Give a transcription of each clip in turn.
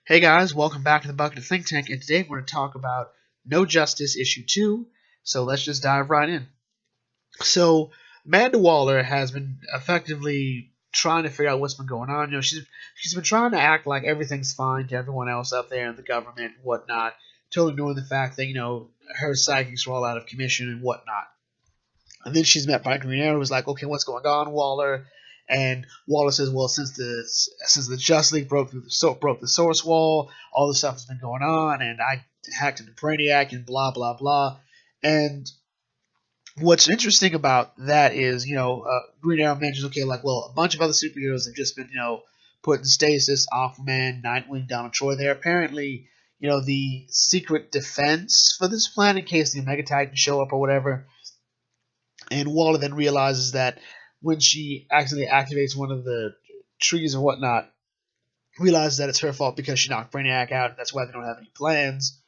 Hey guys, welcome back to the Bucket of Think Tank, and today we're going to talk about No Justice Issue 2, so let's just dive right in. So, Amanda Waller has been effectively trying to figure out what's been going on. She's been trying to act like everything's fine to everyone else up there in the government and whatnot, totally ignoring the fact that, her psychics are all out of commission and whatnot. And then she's met by Green Arrow, who's like, okay, what's going on, Waller? And Waller says, well, since the Justice League broke the source wall, all this stuff has been going on, and I hacked into Brainiac and blah blah blah. And what's interesting about that is, Green Arrow mentions, okay, like, well, a bunch of other superheroes have just been, put in stasis. Aquaman, Nightwing, Donald Troy. They're apparently, the secret defense for this planet in case the Omega Titans show up or whatever. And Waller then realizes that when she accidentally activates one of the trees and whatnot, realizes that it's her fault because she knocked Brainiac out, and that's why they don't have any plans.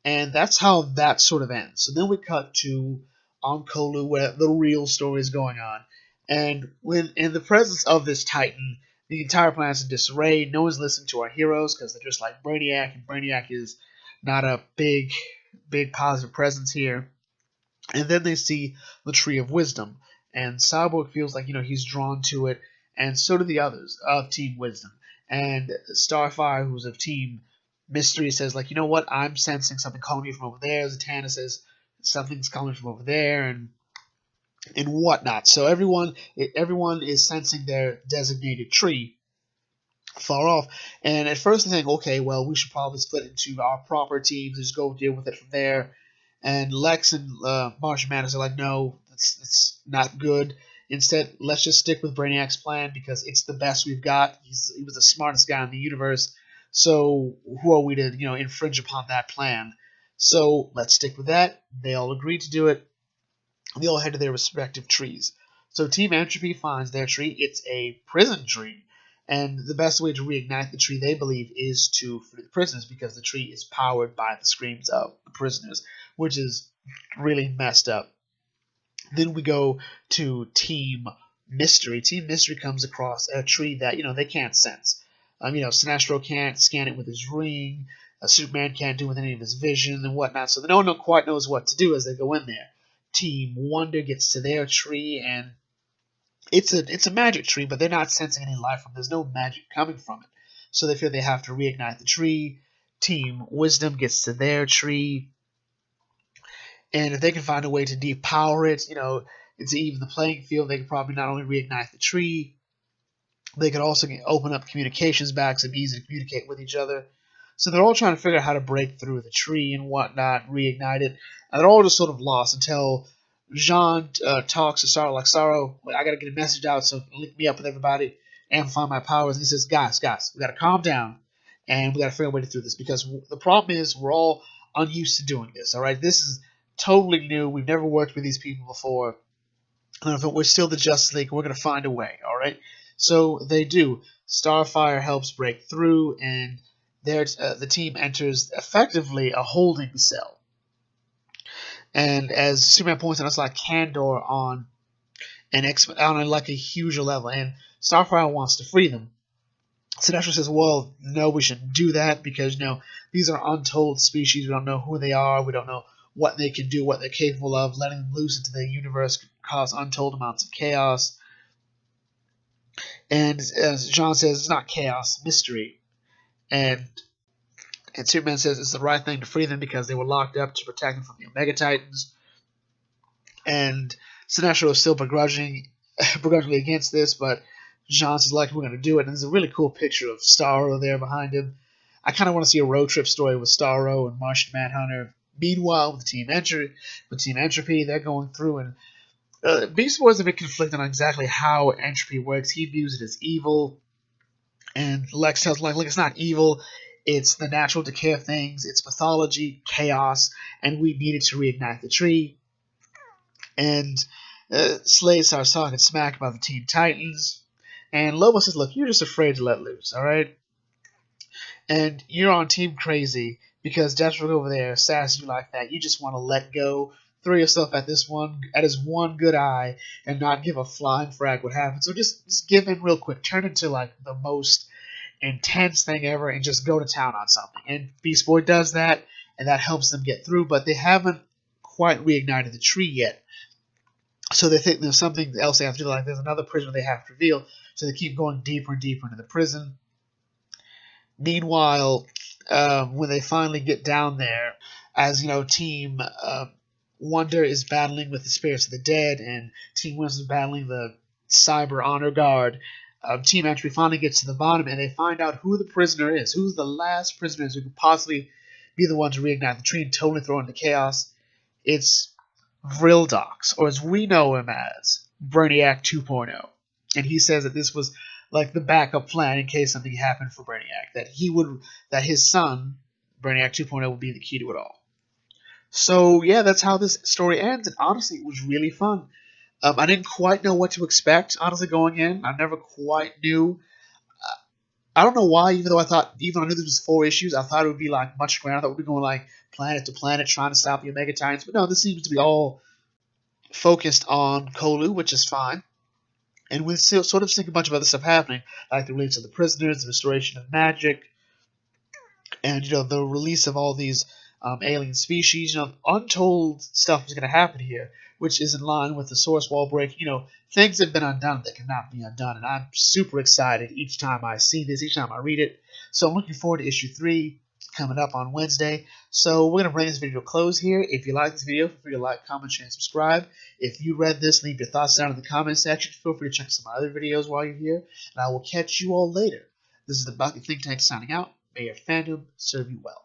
And that's how that sort of ends. So then we cut to on Colu, where the real story is going on. And when in the presence of this Titan, the entire planet's in disarray. No one's listening to our heroes because they're just like Brainiac, and Brainiac is not a big positive presence here. And then they see the Tree of Wisdom, and Cyborg feels like he's drawn to it, and so do the others of Team Wisdom. And Starfire, who's of Team Mystery, says like, you know what, I'm sensing something coming from over there. Zatanna says something's coming from over there, and whatnot. So everyone is sensing their designated tree far off. And at first they think, okay, well, we should probably split into our proper teams and just go deal with it from there. And Lex and Martian Manhunter are like, no, it's not good. Instead, let's just stick with Brainiac's plan because it's the best we've got. He was the smartest guy in the universe. So who are we to, infringe upon that plan? So let's stick with that. They all agree to do it. They all head to their respective trees. So Team Entropy finds their tree. It's a prison tree. And the best way to reignite the tree, they believe, is to free the prisoners because the tree is powered by the screams of the prisoners, which is really messed up. Then we go to Team Mystery. Team Mystery comes across a tree that, they can't sense. Sinestro can't scan it with his ring. Superman can't do it with any of his vision and whatnot. So no one quite knows what to do as they go in there. Team Wonder gets to their tree, and it's a magic tree, but they're not sensing any life from it. There's no magic coming from it. So they feel they have to reignite the tree. Team Wisdom gets to their tree. And if they can find a way to depower it, it's even the playing field. They can probably not only reignite the tree, they could also open up communications back so it'd be easy to communicate with each other. So they're all trying to figure out how to break through the tree and whatnot, reignite it. And they're all just sort of lost until Jean talks to Sorrow like, Sorrow, I got to get a message out, so link me up with everybody, amplify my powers. And he says, guys, we got to calm down, and we got to figure out a way to do this because the problem is we're all unused to doing this, all right? This is totally new. We've never worked with these people before. And we're still the Justice League. We're going to find a way, all right? So they do. Starfire helps break through, and the team enters effectively a holding cell. And as Superman points out, it's like Kandor on like a huger level, and Starfire wants to free them. Sinestro says, well, no, we shouldn't do that because, these are untold species. We don't know who they are. We don't know what they can do, what they're capable of. Letting them loose into the universe could cause untold amounts of chaos. And as John says, it's not chaos, mystery. And Superman says it's the right thing to free them because they were locked up to protect them from the Omega Titans. And Sinestro is still begrudgingly against this, but John says, like, we're going to do it. And there's a really cool picture of Starro there behind him. I kind of want to see a road trip story with Starro and Martian Manhunter. Meanwhile, with Team Entropy, they're going through, and Beast Boy's a bit conflicted on exactly how Entropy works. He views it as evil, and Lex tells him, like, it's not evil. It's the natural decay of things. It's mythology, chaos, and we needed to reignite the tree. And Slade starts talking smack about the Teen Titans. And Lobo says, look, you're just afraid to let loose, all right? And you're on Team Crazy because Deathstroke over there sassed you like that. You just want to let go, throw yourself at his one good eye, and not give a flying frag what happens. So just give in real quick. Turn into like the most intense thing ever and just go to town on something. And Beast Boy does that, and that helps them get through, but they haven't quite reignited the tree yet. So they think there's something else they have to do, like there's another prisoner they have to reveal, so they keep going deeper and deeper into the prison. Meanwhile, when they finally get down there, as you know, Team Wonder is battling with the spirits of the dead, and Team Winston is battling the Cyber Honor Guard. Team Entry finally gets to the bottom, and they find out who the prisoner is, who's the last prisoner who could possibly be the one to reignite the tree and totally throw into chaos. It's Vrildox, or as we know him as, Brainiac 2.0. And he says that this was like the backup plan in case something happened for Brainiac, that his son, Brainiac 2.0, would be the key to it all. So yeah, that's how this story ends, and honestly, it was really fun. I didn't quite know what to expect, honestly, going in. I never quite knew. I don't know why, even though I knew this was 4 issues, I thought it would be like much grander. I thought we'd be going like planet to planet trying to stop the Omega Titans. But no, this seems to be all focused on Colu, which is fine. And we still sort of seeing a bunch of other stuff happening, like the release of the prisoners, the restoration of magic, and the release of all these alien species. Untold stuff is going to happen here, which is in line with the source wall break. Things have been undone that cannot be undone, and I'm super excited each time I see this, each time I read it. So I'm looking forward to issue 3 coming up on Wednesday. So we're going to bring this video to a close here. If you like this video, feel free to like, comment, share, and subscribe. If you read this, leave your thoughts down in the comment section. Feel free to check some other videos while you're here, and I will catch you all later. This is the Bucket Think Tank signing out. May your fandom serve you well.